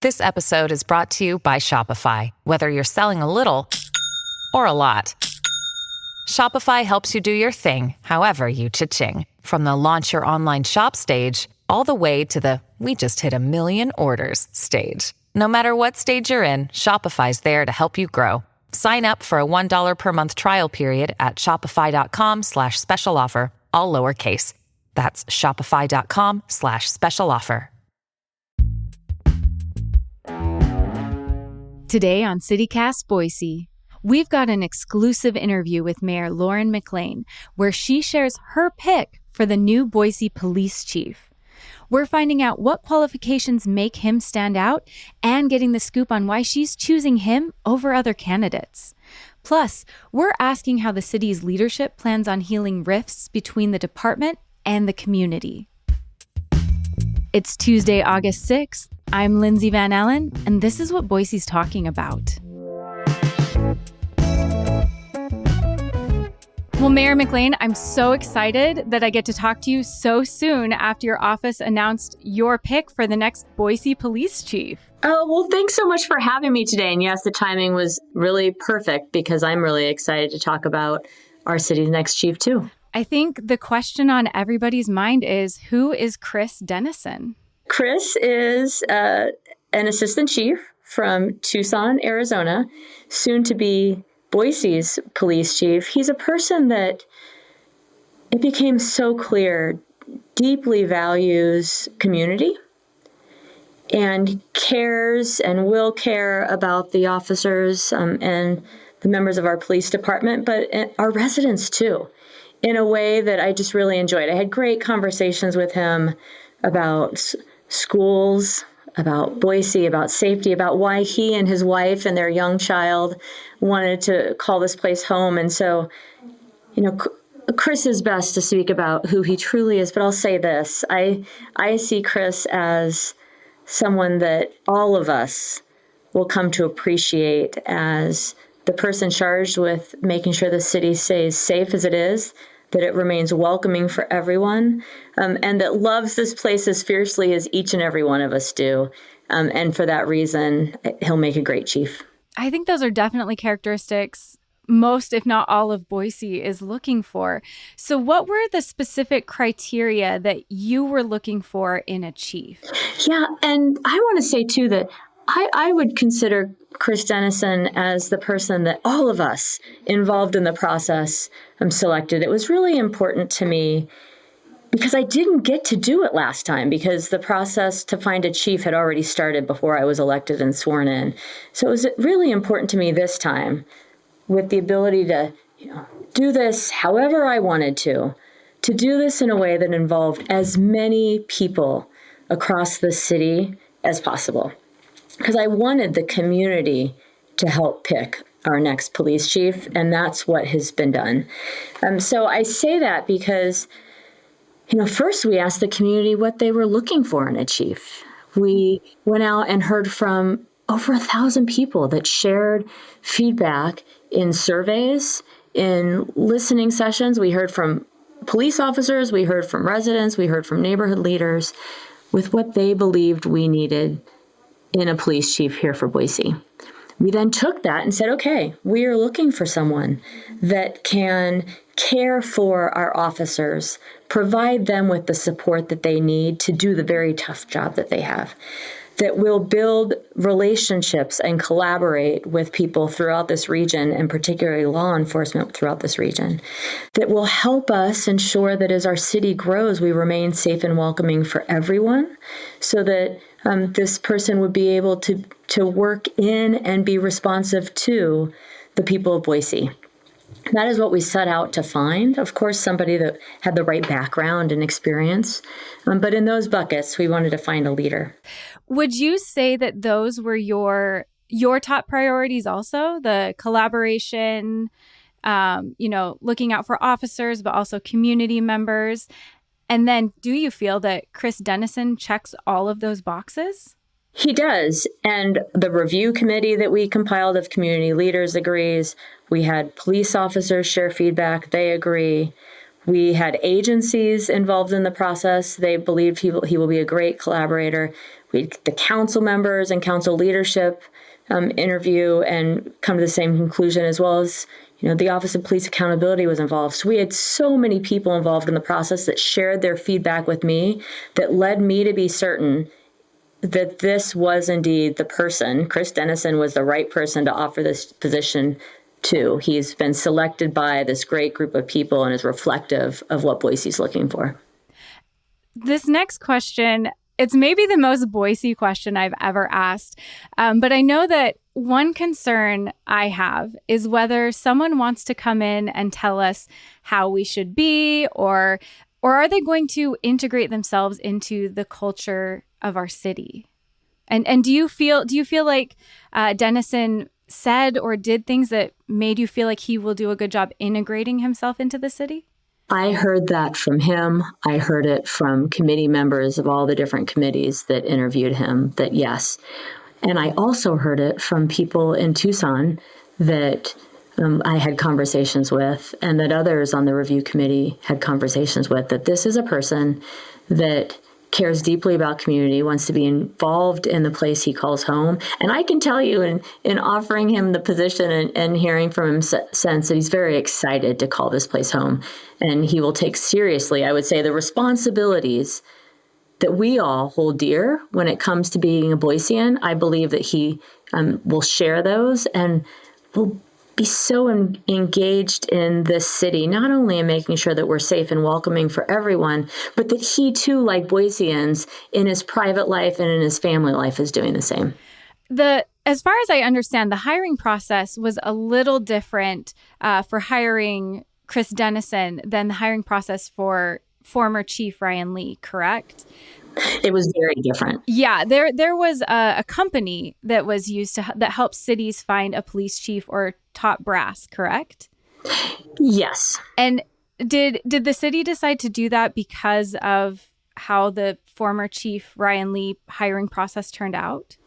This episode is brought to you by Shopify. Whether you're selling a little or a lot, Shopify helps you do your thing, however you cha-ching. From the launch your online shop stage, all the way to the we just hit 1 million orders stage. No matter what stage you're in, Shopify's there to help you grow. Sign up for a $1 per month trial period at shopify.com/special offer, all lowercase. That's shopify.com/special offer. Today on CityCast Boise, we've got an exclusive interview with Mayor Lauren McLean, where she shares her pick for the new Boise police chief. We're finding out what qualifications make him stand out and getting the scoop on why she's choosing him over other candidates. Plus, we're asking how the city's leadership plans on healing rifts between the department and the community. It's Tuesday, August 6th. I'm Lindsay Van Allen, and this is what Boise's talking about. Well, Mayor McLean, I'm so excited that I get to talk to you so soon after your office announced your pick for the next Boise police chief. Oh, well, thanks so much for having me today. And yes, the timing was really perfect because I'm really excited to talk about our city's next chief, too. I think the question on everybody's mind is, who is Chris Dennison? Chris is an assistant chief from Tucson, Arizona, soon to be Boise's police chief. He's a person that, it became so clear, deeply values community and cares and will care about the officers and the members of our police department, but our residents too, in a way that I just really enjoyed. I had great conversations with him about schools, about Boise, about safety, about why he and his wife and their young child wanted to call this place home. And so, Chris is best to speak about who he truly is, but I'll say this. I see Chris as someone that all of us will come to appreciate as the person charged with making sure the city stays safe as it is, that it remains welcoming for everyone, and that loves this place as fiercely as each and every one of us do. And for that reason, he'll make a great chief. I think those are definitely characteristics most, if not all, of Boise is looking for. So what were the specific criteria that you were looking for in a chief? Yeah, and I want to say, too, that I would consider Chris Dennison as the person that all of us involved in the process selected. It was really important to me because I didn't get to do it last time because the process to find a chief had already started before I was elected and sworn in. So it was really important to me this time with the ability to do this however I wanted to do this in a way that involved as many people across the city as possible. Because I wanted the community to help pick our next police chief, and that's what has been done. So I say that because, first we asked the community what they were looking for in a chief. We went out and heard from over 1,000 people that shared feedback in surveys, in listening sessions. We heard from police officers, we heard from residents, we heard from neighborhood leaders with what they believed we needed in a police chief here for Boise. We then took that and said, okay, we are looking for someone that can care for our officers, provide them with the support that they need to do the very tough job that they have, that will build relationships and collaborate with people throughout this region, and particularly law enforcement throughout this region, that will help us ensure that as our city grows, we remain safe and welcoming for everyone, so that this person would be able to work in and be responsive to the people of Boise. That is what we set out to find. Of course, somebody that had the right background and experience. But in those buckets, we wanted to find a leader. Would you say that those were your top priorities also? The collaboration, looking out for officers, but also community members. And then do you feel that Chris Dennison checks all of those boxes? He does. And the review committee that we compiled of community leaders agrees. We had police officers share feedback. They agree. We had agencies involved in the process. They believed he will be a great collaborator. We we had the council members and council leadership interview and come to the same conclusion, as well as, the Office of Police Accountability was involved. So we had so many people involved in the process that shared their feedback with me that led me to be certain that this was indeed the person. Chris Dennison was the right person to offer this position to. He's been selected by this great group of people and is reflective of what Boise's looking for. This next question, it's maybe the most Boise question I've ever asked, but I know that one concern I have is whether someone wants to come in and tell us how we should be, or are they going to integrate themselves into the culture of our city? And do you feel like Dennison said or did things that made you feel like he will do a good job integrating himself into the city? I heard that from him. I heard it from committee members of all the different committees that interviewed him, that yes. And I also heard it from people in Tucson that I had conversations with, and that others on the review committee had conversations with, that this is a person that cares deeply about community, wants to be involved in the place he calls home. And I can tell you in offering him the position and hearing from him since, that he's very excited to call this place home. And he will take seriously, I would say, the responsibilities that we all hold dear when it comes to being a Boisean. I believe that he will share those and will be so engaged in this city, not only in making sure that we're safe and welcoming for everyone, but that he too, like Boiseans, in his private life and in his family life, is doing the same. As far as I understand, the hiring process was a little different for hiring Chris Dennison than the hiring process for former Chief Ryan Lee, correct? It was very different. Yeah, there was a company that was used that helps cities find a police chief or top brass, correct? Yes. And did the city decide to do that because of how the former Chief Ryan Lee hiring process turned out?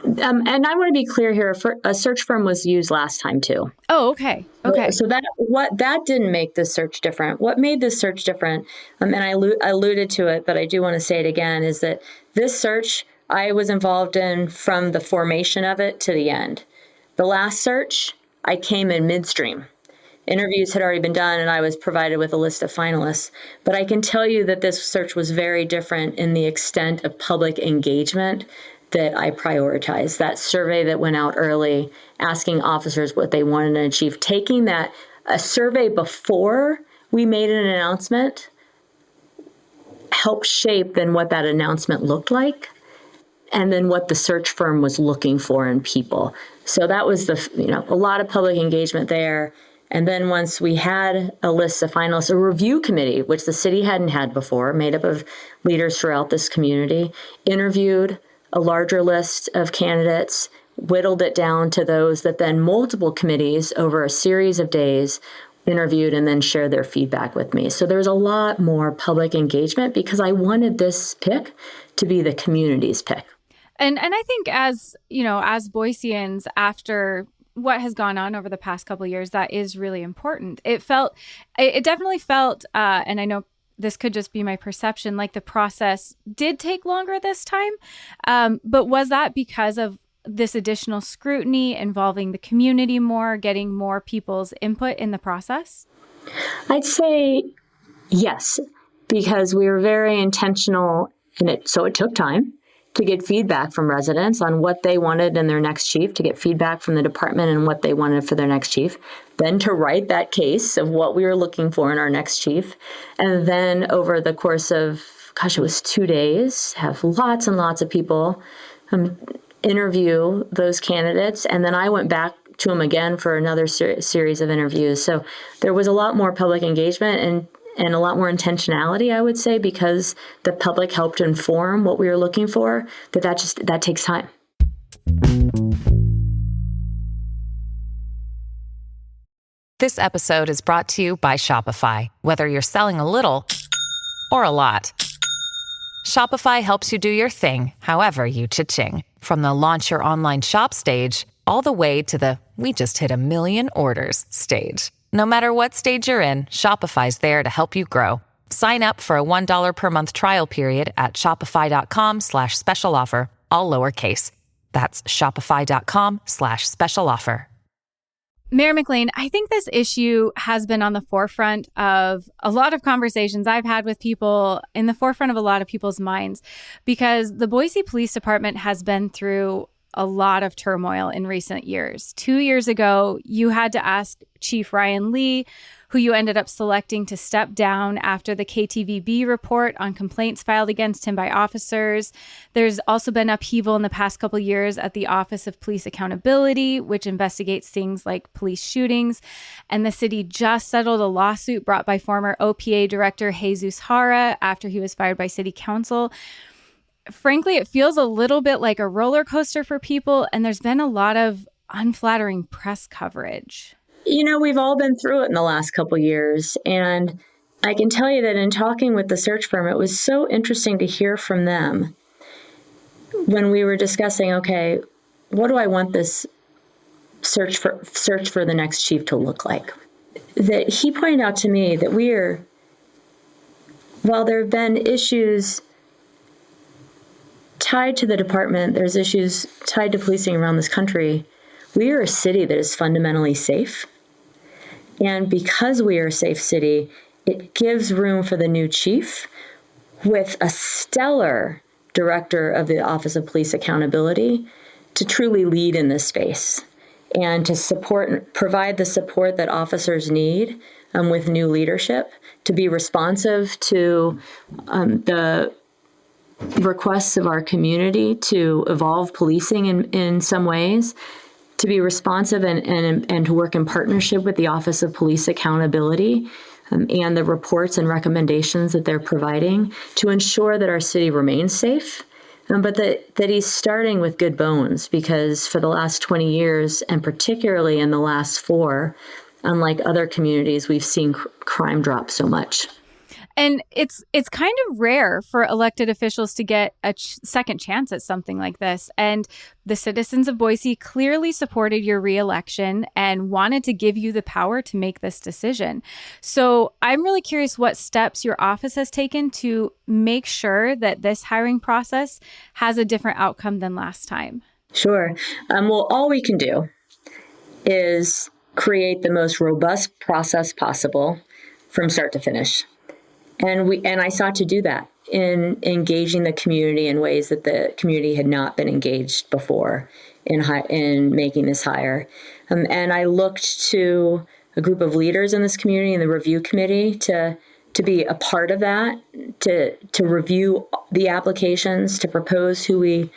And I want to be clear here, a search firm was used last time too. Oh, okay. Okay. So that didn't make this search different. What made this search different, and I alluded to it, but I do want to say it again, is that this search I was involved in from the formation of it to the end. The last search, I came in midstream. Interviews had already been done, and I was provided with a list of finalists. But I can tell you that this search was very different in the extent of public engagement that I prioritized. That survey that went out early, asking officers what they wanted to achieve, taking a survey before we made an announcement helped shape then what that announcement looked like, and then what the search firm was looking for in people. So that was a lot of public engagement there. And then once we had a list of finalists, a review committee, which the city hadn't had before, made up of leaders throughout this community, interviewed a larger list of candidates, whittled it down to those that then multiple committees over a series of days interviewed and then shared their feedback with me. So there's a lot more public engagement because I wanted this pick to be the community's pick. And I think as Boiseans, after what has gone on over the past couple of years, that is really important. It definitely felt, and I know this could just be my perception, like the process did take longer this time. But was that because of this additional scrutiny involving the community more, getting more people's input in the process? I'd say yes, because we were very intentional in it. So it took time to get feedback from residents on what they wanted in their next chief, to get feedback from the department and what they wanted for their next chief, then to write that case of what we were looking for in our next chief. And then over the course of, it was 2 days, have lots and lots of people interview those candidates. And then I went back to them again for another series of interviews. So there was a lot more public engagement and a lot more intentionality, I would say, because the public helped inform what we were looking for, that takes time. This episode is brought to you by Shopify. Whether you're selling a little or a lot, Shopify helps you do your thing, however you cha-ching. From the launch your online shop stage, all the way to the we just hit 1 million orders stage. No matter what stage you're in, Shopify's there to help you grow. Sign up for a $1 per month trial period at shopify.com/special offer, all lowercase. That's shopify.com/special offer. Mayor McLean, I think this issue has been on the forefront of a lot of conversations I've had with people, in the forefront of a lot of people's minds, because the Boise Police Department has been through a lot of turmoil in recent years. 2 years ago, you had to ask Chief Ryan Lee, who you ended up selecting to step down after the KTVB report on complaints filed against him by officers. There's also been upheaval in the past couple years at the Office of Police Accountability, which investigates things like police shootings. And the city just settled a lawsuit brought by former OPA Director Jesus Hara after he was fired by City Council. Frankly, it feels a little bit like a roller coaster for people, and there's been a lot of unflattering press coverage. We've all been through it in the last couple of years, and I can tell you that in talking with the search firm, it was so interesting to hear from them when we were discussing, okay, what do I want this search for the next chief to look like? That he pointed out to me that while there have been issues tied to the department, there's issues tied to policing around this country, we are a city that is fundamentally safe. And because we are a safe city, it gives room for the new chief with a stellar director of the Office of Police Accountability to truly lead in this space and to provide the support that officers need with new leadership, to be responsive to the requests of our community to evolve policing in some ways, to be responsive and to work in partnership with the Office of Police Accountability and the reports and recommendations that they're providing to ensure that our city remains safe, but that he's starting with good bones, because for the last 20 years, and particularly in the last 4, unlike other communities, we've seen crime drop so much. And it's kind of rare for elected officials to get a second chance at something like this. And the citizens of Boise clearly supported your reelection and wanted to give you the power to make this decision. So I'm really curious what steps your office has taken to make sure that this hiring process has a different outcome than last time. Sure. Well, all we can do is create the most robust process possible from start to finish. And I sought to do that in engaging the community in ways that the community had not been engaged before in making this hire. And I looked to a group of leaders in this community and the review committee to be a part of that, to review the applications, to propose who we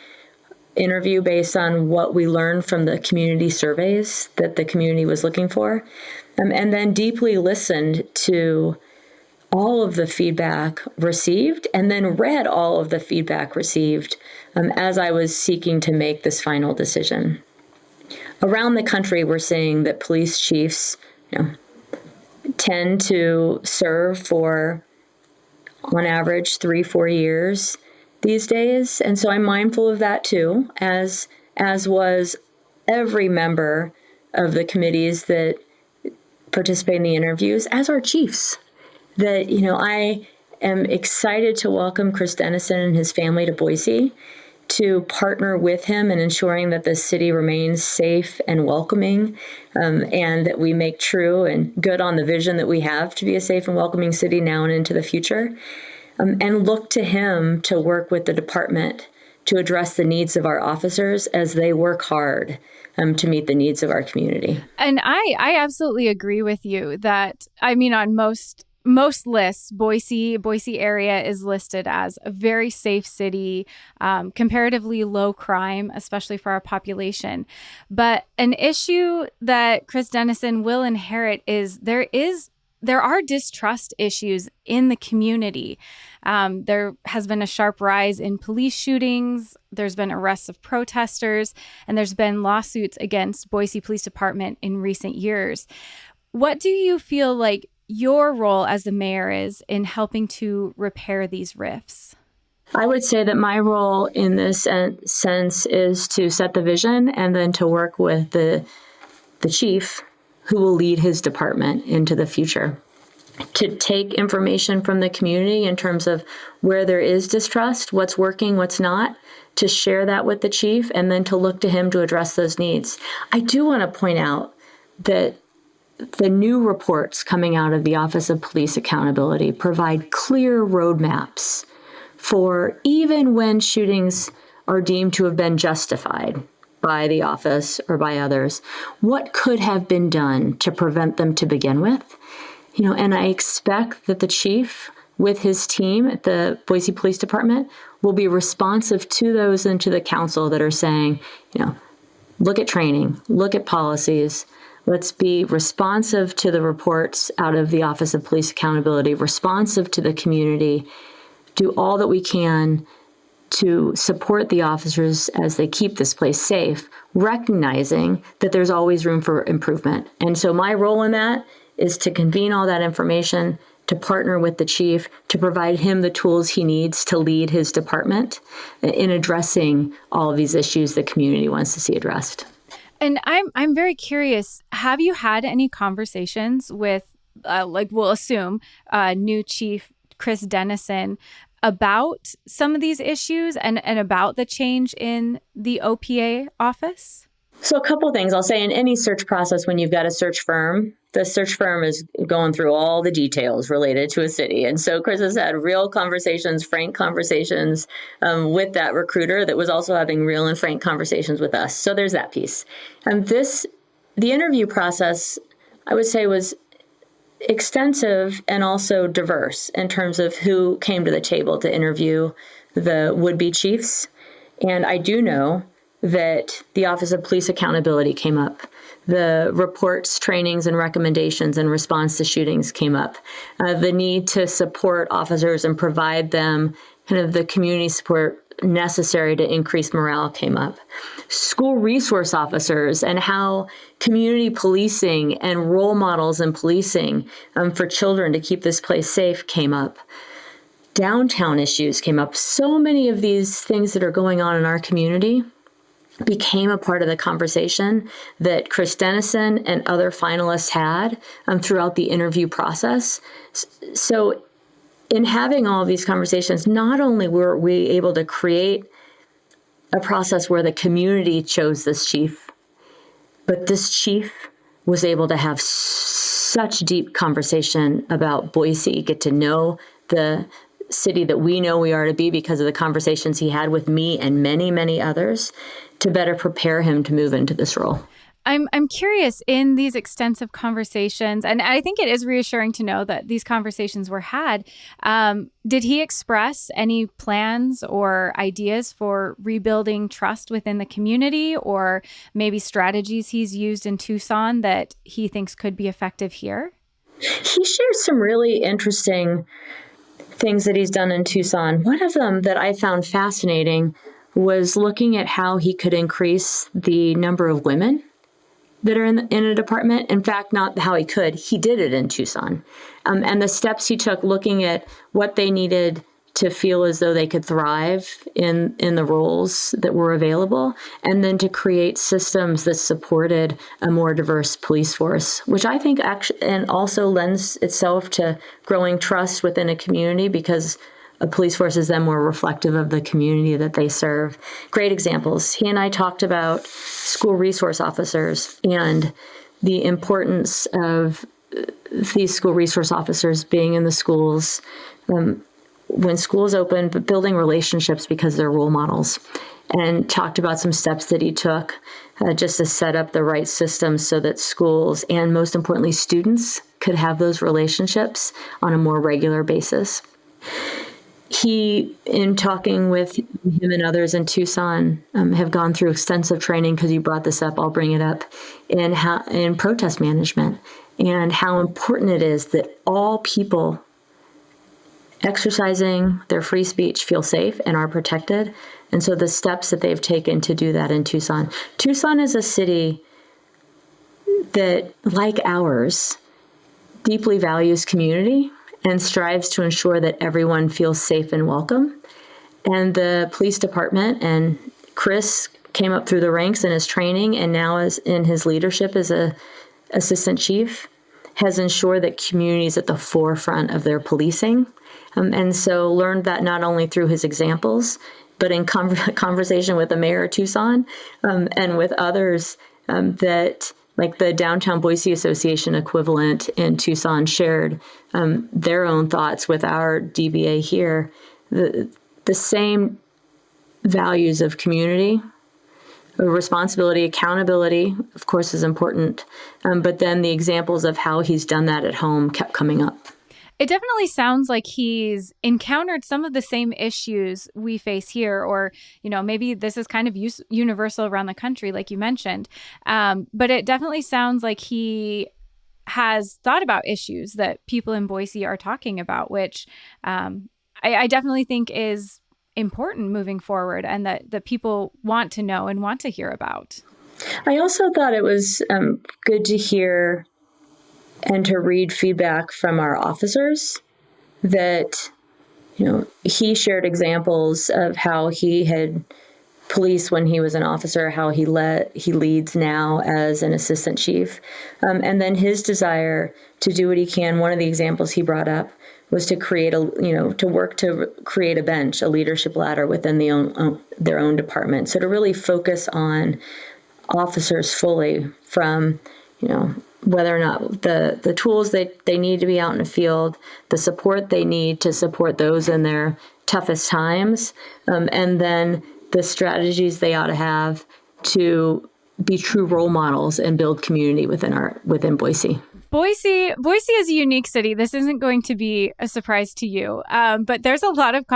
interview based on what we learned from the community surveys that the community was looking for, and then deeply listened to all of the feedback received, and then read all of the feedback received as I was seeking to make this final decision. Around the country, we're seeing that police chiefs tend to serve for, on average, 3-4 years these days. And so I'm mindful of that too, as was every member of the committees that participate in the interviews, as are chiefs. That, I am excited to welcome Chris Dennison and his family to Boise, to partner with him in ensuring that the city remains safe and welcoming, and that we make true and good on the vision that we have to be a safe and welcoming city now and into the future, and look to him to work with the department to address the needs of our officers as they work hard to meet the needs of our community. And I absolutely agree with you that, on most lists, Boise area is listed as a very safe city, comparatively low crime, especially for our population. But an issue that Chris Dennison will inherit is there are distrust issues in the community. There has been a sharp rise in police shootings. There's been arrests of protesters, and there's been lawsuits against Boise Police Department in recent years. What do you feel like your role as the mayor is in helping to repair these rifts? I would say that my role in this sense is to set the vision and then to work with the chief who will lead his department into the future. to take information from the community in terms of where there is distrust, what's working, what's not, to share that with the chief, and then to look to him to address those needs. I do want to point out that the new reports coming out of the Office of Police Accountability provide clear roadmaps for, even when shootings are deemed to have been justified by the office or by others, what could have been done to prevent them to begin with. And I expect that the chief with his team at the Boise Police Department will be responsive to those and to the council that are saying, look at training, look at policies. Let's be responsive to the reports out of the Office of Police Accountability, responsive to the community, do all that we can to support the officers as they keep this place safe, recognizing that there's always room for improvement. And so my role in that is to convene all that information, to partner with the chief, to provide him the tools he needs to lead his department in addressing all of these issues the community wants to see addressed. And I'm very curious, have you had any conversations with, we'll assume, new Chief Chris Dennison about some of these issues and about the change in the OPA office? So a couple of things. I'll say in any search process, when you've got a search firm, the search firm is going through all the details related to a city. And so Chris has had real conversations, frank conversations with that recruiter that was also having real and frank conversations with us. So there's that piece. And the interview process, I would say, was extensive and also diverse in terms of who came to the table to interview the would-be chiefs. And I do know that the Office of Police Accountability came up. The reports, trainings, and recommendations in response to shootings came up. The need to support officers and provide them kind of the community support necessary to increase morale came up. School resource officers and how community policing and role models in policing for children to keep this place safe came up. Downtown issues came up. So many of these things that are going on in our community became a part of the conversation that Chris Dennison and other finalists had throughout the interview process. So in having all of these conversations, not only were we able to create a process where the community chose this chief, but this chief was able to have such deep conversation about Boise, get to know the city that we know we are to be because of the conversations he had with me and many, many others, to better prepare him to move into this role. I'm curious, in these extensive conversations, and I think it is reassuring to know that these conversations were had, did he express any plans or ideas for rebuilding trust within the community, or maybe strategies he's used in Tucson that he thinks could be effective here? He shared some really interesting things that he's done in Tucson. One of them that I found fascinating was looking at how he could increase the number of women that are in a department. In fact, not how he could. He did it in Tucson. And the steps he took looking at what they needed to feel as though they could thrive in the roles that were available, and then to create systems that supported a more diverse police force, which I think actually and also lends itself to growing trust within a community, because a police force is then more reflective of the community that they serve. Great examples. He and I talked about school resource officers and the importance of these school resource officers being in the schools when schools open, but building relationships because they're role models, and talked about some steps that he took just to set up the right systems so that schools and, most importantly, students could have those relationships on a more regular basis. He, in talking with him and others in Tucson, have gone through extensive training, because you brought this up, I'll bring it up, in protest management, and how important it is that all people exercising their free speech feel safe and are protected. And so the steps that they've taken to do that in Tucson. Tucson is a city that, like ours, deeply values community and strives to ensure that everyone feels safe and welcome. And the police department, and Chris came up through the ranks in his training, and now is in his leadership as a assistant chief, has ensured that community is at the forefront of their policing. And so learned that not only through his examples, but in conversation with the mayor of Tucson and with others that, like the Downtown Boise Association equivalent in Tucson, shared their own thoughts with our DBA here. The same values of community, responsibility, accountability, of course, is important. But then the examples of how he's done that at home kept coming up. It definitely sounds like he's encountered some of the same issues we face here, or, maybe this is kind of universal around the country, like you mentioned. But it definitely sounds like he has thought about issues that people in Boise are talking about, which I definitely think is important moving forward, and that people want to know and want to hear about. I also thought it was good to hear and to read feedback from our officers that, he shared examples of how he had policed when he was an officer, how he leads now as an assistant chief. And then his desire to do what he can. One of the examples he brought up was to create to work to create a bench, a leadership ladder within their own department. So to really focus on officers fully from, whether or not the tools they need to be out in the field, the support they need to support those in their toughest times, and then the strategies they ought to have to be true role models and build community within Boise. Boise is a unique city. This isn't going to be a surprise to you, but there's a lot of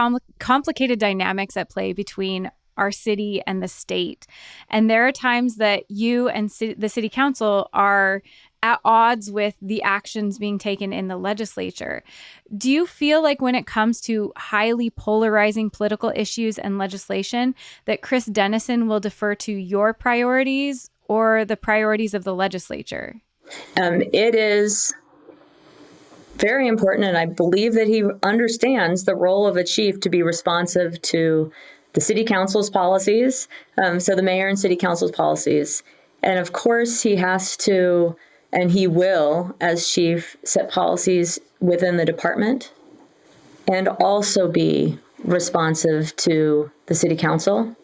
complicated dynamics at play between our city and the state. And there are times that you and the city council are at odds with the actions being taken in the legislature. Do you feel like when it comes to highly polarizing political issues and legislation that Chris Dennison will defer to your priorities or the priorities of the legislature? It is very important, and I believe that he understands the role of a chief to be responsive to the city council's policies, so the mayor and city council's policies. And of course, he has to, and he will, as chief, set policies within the department and also be responsive to the city council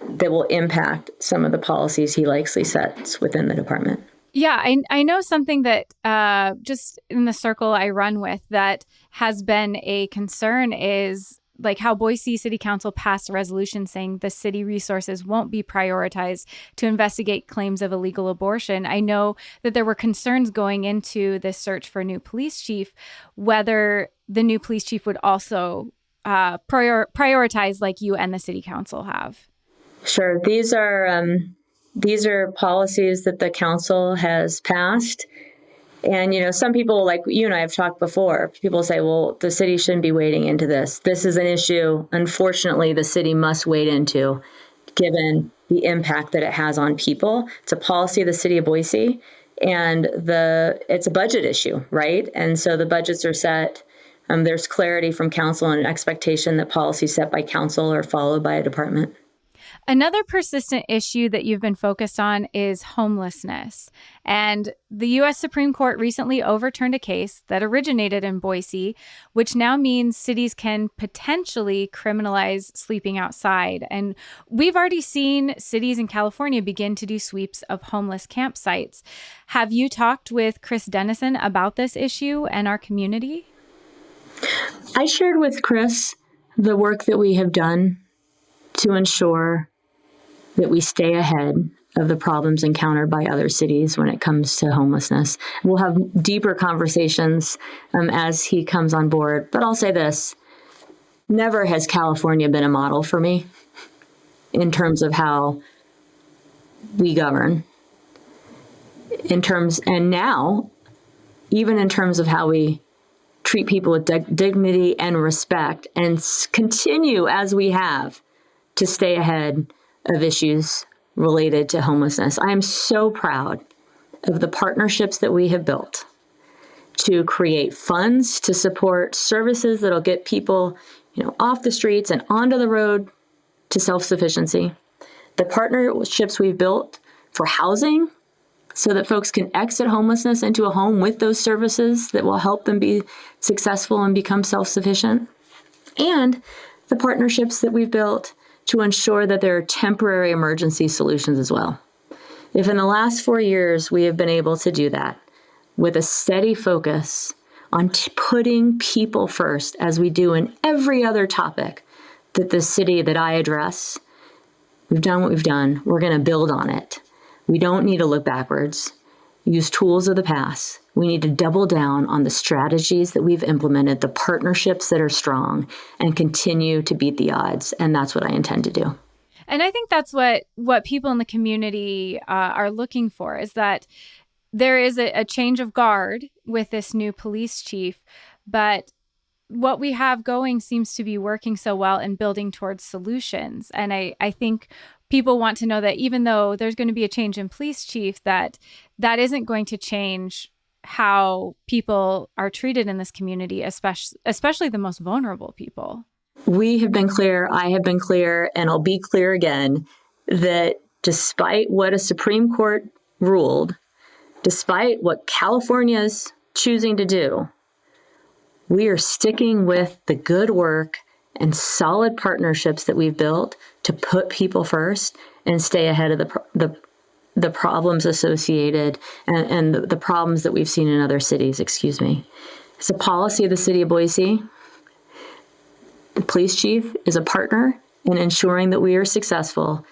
that will impact some of the policies he likely sets within the department. Yeah, I know something that just in the circle I run with that has been a concern is like how Boise City Council passed a resolution saying the city resources won't be prioritized to investigate claims of illegal abortion. I know that there were concerns going into this search for a new police chief, whether the new police chief would also prioritize like you and the city council have. Sure. These are policies that the council has passed. And, some people, like you and I have talked before, people say, well, the city shouldn't be wading into this. This is an issue, unfortunately, the city must wade into, given the impact that it has on people. It's a policy of the city of Boise, and it's a budget issue, right? And so the budgets are set. There's clarity from council and an expectation that policies set by council are followed by a department. Another persistent issue that you've been focused on is homelessness. And the U.S. Supreme Court recently overturned a case that originated in Boise, which now means cities can potentially criminalize sleeping outside. And we've already seen cities in California begin to do sweeps of homeless campsites. Have you talked with Chris Dennison about this issue and our community? I shared with Chris the work that we have done to ensure that we stay ahead of the problems encountered by other cities when it comes to homelessness. We'll have deeper conversations as he comes on board. But I'll say this, never has California been a model for me in terms of how we govern. And now, even in terms of how we treat people with dignity and respect, and continue as we have to stay ahead of issues related to homelessness. I am so proud of the partnerships that we have built to create funds to support services that'll get people, off the streets and onto the road to self-sufficiency. The partnerships we've built for housing so that folks can exit homelessness into a home with those services that will help them be successful and become self-sufficient. And the partnerships that we've built to ensure that there are temporary emergency solutions as well. If in the last 4 years we have been able to do that with a steady focus on putting people first, as we do in every other topic that the city that I address, we've done what we've done. We're going to build on it. We don't need to look backwards, use tools of the past. We need to double down on the strategies that we've implemented, the partnerships that are strong, and continue to beat the odds. And that's what I intend to do. And I think that's what people in the community are looking for, is that there is a change of guard with this new police chief, but what we have going seems to be working so well in building towards solutions. And I think people want to know that even though there's going to be a change in police chief, that isn't going to change how people are treated in this community, especially the most vulnerable people. We have been clear, I have been clear, and I'll be clear again, that despite what a Supreme Court ruled, despite what California is choosing to do, we are sticking with the good work and solid partnerships that we've built to put people first and stay ahead of the problems associated and the problems that we've seen in other cities, It's a policy of the city of Boise. The police chief is a partner in ensuring that we are successful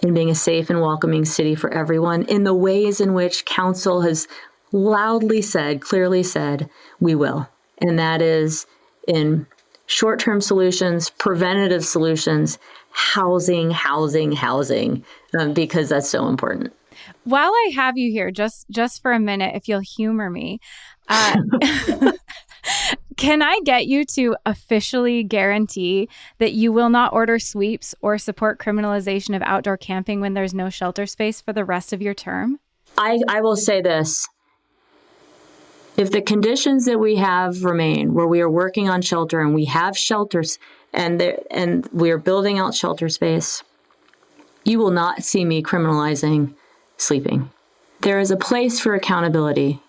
in being a safe and welcoming city for everyone in the ways in which council has loudly said, clearly said, we will. And that is in short-term solutions, preventative solutions, housing, because that's so important. While I have you here, just for a minute, if you'll humor me, can I get you to officially guarantee that you will not order sweeps or support criminalization of outdoor camping when there's no shelter space for the rest of your term? I will say this. If the conditions that we have remain, where we are working on shelter and we have shelters and we are building out shelter space, you will not see me criminalizing sleeping. There is a place for accountability.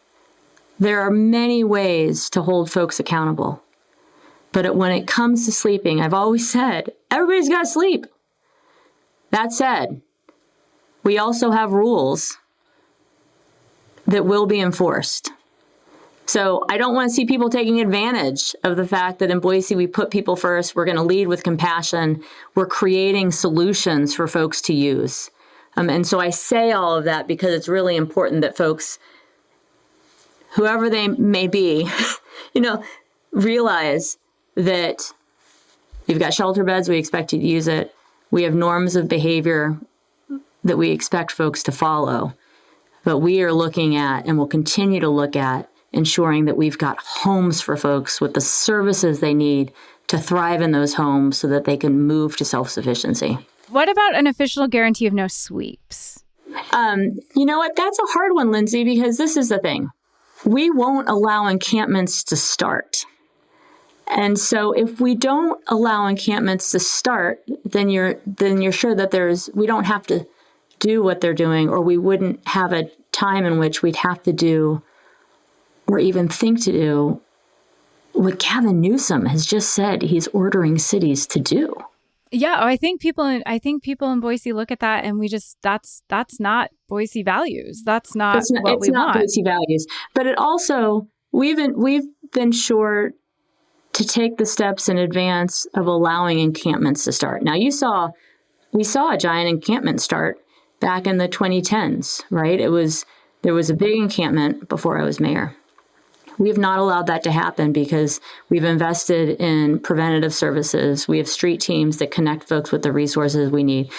There are many ways to hold folks accountable. But when it comes to sleeping, I've always said, everybody's got to sleep. That said, we also have rules that will be enforced. So I don't want to see people taking advantage of the fact that in Boise, we put people first. We're going to lead with compassion. We're creating solutions for folks to use. And so I say all of that because it's really important that folks, whoever they may be, realize that you've got shelter beds. We expect you to use it. We have norms of behavior that we expect folks to follow. But we are looking at and will continue to look at ensuring that we've got homes for folks with the services they need to thrive in those homes so that they can move to self-sufficiency. What about an official guarantee of no sweeps? You know what? That's a hard one, Lindsay, because this is the thing. We won't allow encampments to start. And so if we don't allow encampments to start, then you're sure that we don't have to do what they're doing, or we wouldn't have a time in which we'd have to do or even think to do what Gavin Newsom has just said he's ordering cities to do. Yeah, I think people in Boise look at that and that's not Boise values. That's not what we want. It's not Boise values. But it also, we've been sure to take the steps in advance of allowing encampments to start. Now we saw a giant encampment start back in the 2010s, right? There was a big encampment before I was mayor. We have not allowed that to happen because we've invested in preventative services. We have street teams that connect folks with the resources we need.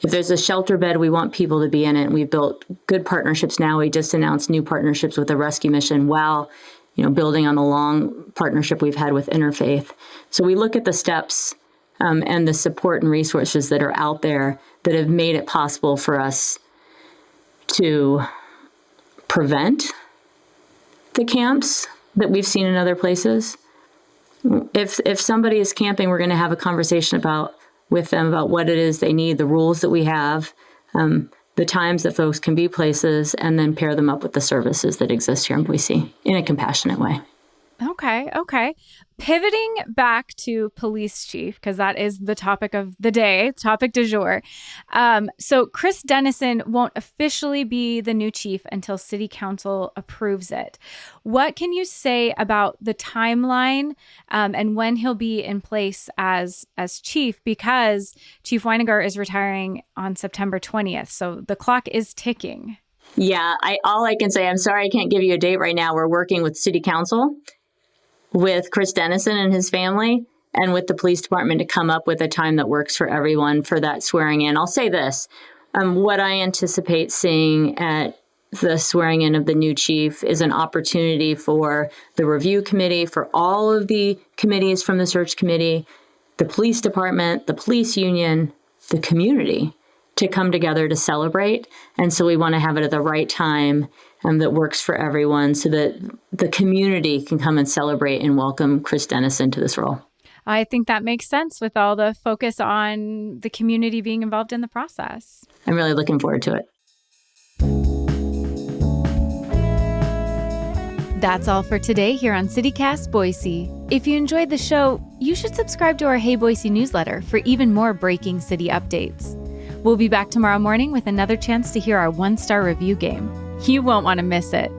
If there's a shelter bed, we want people to be in it. We've built good partnerships now. We just announced new partnerships with the rescue mission while, building on the long partnership we've had with Interfaith. So we look at the steps and the support and resources that are out there that have made it possible for us to prevent the camps that we've seen in other places. If somebody is camping, we're going to have a conversation with them about what it is they need, the rules that we have, the times that folks can be places, and then pair them up with the services that exist here in Boise in a compassionate way. Okay. Pivoting back to police chief, because that is the topic of the day, topic du jour. So Chris Dennison won't officially be the new chief until city council approves it. What can you say about the timeline and when he'll be in place as chief? Because Chief Weininger is retiring on September 20th. So the clock is ticking. Yeah, all I can say, I'm sorry I can't give you a date right now. We're working with city council, with Chris Dennison and his family, and with the police department to come up with a time that works for everyone for that swearing in. I'll say this, what I anticipate seeing at the swearing in of the new chief is an opportunity for the review committee, for all of the committees from the search committee, the police department, the police union, the community to come together to celebrate. And so we want to have it at the right time that works for everyone so that the community can come and celebrate and welcome Chris Dennison to this role. I think that makes sense with all the focus on the community being involved in the process. I'm really looking forward to it. That's all for today here on CityCast Boise. If you enjoyed the show, you should subscribe to our Hey Boise newsletter for even more breaking city updates. We'll be back tomorrow morning with another chance to hear our one-star review game. You won't want to miss it.